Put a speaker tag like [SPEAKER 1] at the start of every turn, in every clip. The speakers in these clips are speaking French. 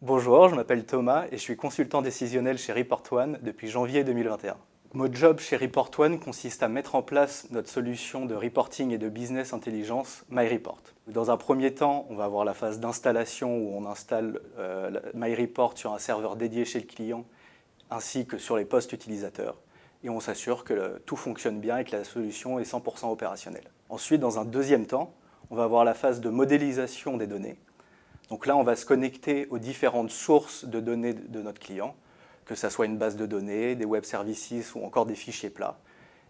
[SPEAKER 1] Bonjour, je m'appelle Thomas et je suis consultant décisionnel chez ReportOne depuis janvier 2021. Mon job chez ReportOne consiste à mettre en place notre solution de reporting et de business intelligence MyReport. Dans un premier temps, on va avoir la phase d'installation où on installe MyReport sur un serveur dédié chez le client ainsi que sur les postes utilisateurs. Et on s'assure que tout fonctionne bien et que la solution est 100% opérationnelle. Ensuite, dans un deuxième temps, on va avoir la phase de modélisation des données. Donc là, on va se connecter aux différentes sources de données de notre client, que ce soit une base de données, des web services ou encore des fichiers plats.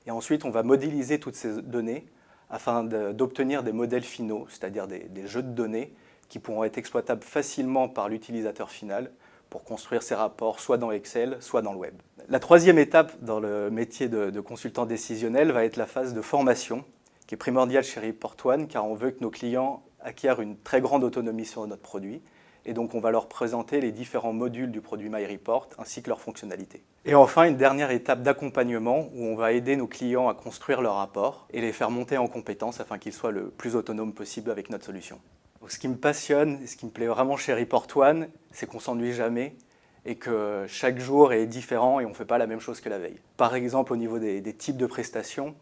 [SPEAKER 1] Et ensuite, on va modéliser toutes ces données afin d'obtenir des modèles finaux, c'est-à-dire des jeux de données qui pourront être exploitables facilement par l'utilisateur final pour construire ces rapports soit dans Excel, soit dans le web. La troisième étape dans le métier de consultant décisionnel va être la phase de formation, qui est primordiale chez ReportOne, car on veut que nos clients acquièrent une très grande autonomie sur notre produit. Et donc, on va leur présenter les différents modules du produit MyReport ainsi que leurs fonctionnalités. Et enfin, une dernière étape d'accompagnement où on va aider nos clients à construire leur rapport et les faire monter en compétences afin qu'ils soient le plus autonomes possible avec notre solution. Donc, ce qui me passionne et ce qui me plaît vraiment chez ReportOne, c'est qu'on ne s'ennuie jamais et que chaque jour est différent et on ne fait pas la même chose que la veille. Par exemple, au niveau des types de prestations,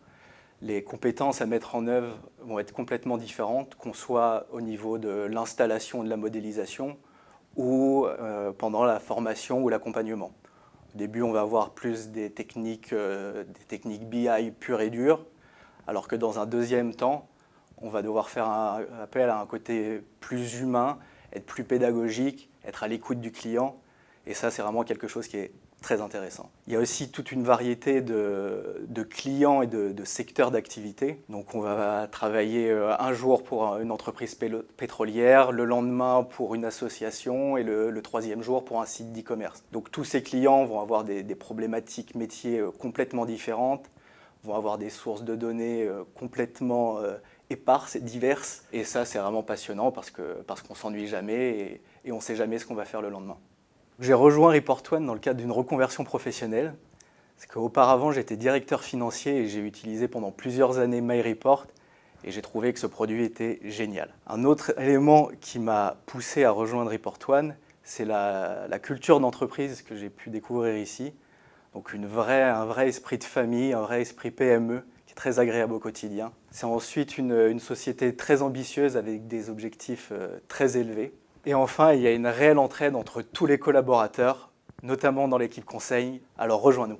[SPEAKER 1] les compétences à mettre en œuvre vont être complètement différentes, qu'on soit au niveau de l'installation et de la modélisation ou pendant la formation ou l'accompagnement. Au début, on va avoir plus des techniques BI pures et dures, alors que dans un deuxième temps, on va devoir faire appel à un côté plus humain, être plus pédagogique, être à l'écoute du client. Et ça, c'est vraiment quelque chose qui est très intéressant. Il y a aussi toute une variété de clients et de secteurs d'activité. Donc on va travailler un jour pour une entreprise pétrolière, le lendemain pour une association et le troisième jour pour un site d'e-commerce. Donc tous ces clients vont avoir des problématiques métiers complètement différentes, vont avoir des sources de données complètement éparses et diverses. Et ça, c'est vraiment passionnant parce qu'on ne s'ennuie jamais et on ne sait jamais ce qu'on va faire le lendemain. J'ai rejoint ReportOne dans le cadre d'une reconversion professionnelle. Parce qu'auparavant, j'étais directeur financier et j'ai utilisé pendant plusieurs années MyReport et j'ai trouvé que ce produit était génial. Un autre élément qui m'a poussé à rejoindre ReportOne, c'est la culture d'entreprise que j'ai pu découvrir ici. Donc un vrai esprit de famille, un vrai esprit PME qui est très agréable au quotidien. C'est ensuite une société très ambitieuse avec des objectifs très élevés. Et enfin, il y a une réelle entraide entre tous les collaborateurs, notamment dans l'équipe conseil. Alors rejoins-nous.